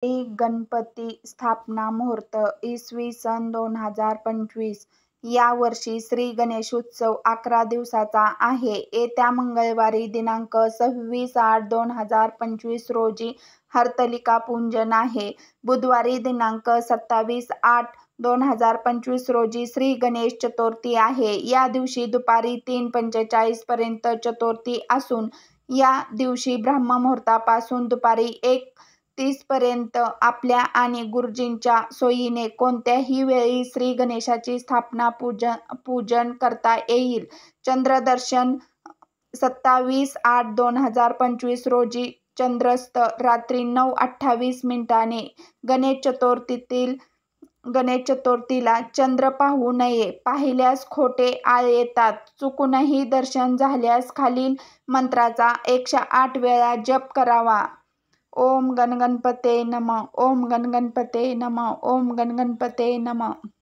श्री गणपती स्थापना मुहूर्त इसवी सन 2025 या वर्षी श्री गणेशोत्सव 11 दिवसाचा आहे. येत्या मंगळवारी दिनांक 26/8/2025 रोजी हरतालिका पूजन आहे. बुधवारी दिनांक 27/8/2025 रोजी श्री गणेश चतुर्थी आहे. या दिवशी दुपारी 3:45 पर्यंत चतुर्थी असून या दिवशी ब्रह्ममुहूर्तापासून दुपारी 1:30 पर्यंत आपल्या आणि गुरुजींच्या सोयीने कोणत्याही वेळी श्री गणेशाची स्थापना पूजन करता येईल. चंद्रदर्शन 27/8/2025 रोजी चंद्रस्त रात्री 9:28 गणेश चतुर्थीला चंद्र पाहू नये. पाहिल्यास खोटे आळ येतात. चुकूनही दर्शन झाल्यास खालील मंत्राचा 108 वेळा जप करावा. ओम गणगणपते नमः. ओम गणगणपते नमः. ओम गणगणपते नमः.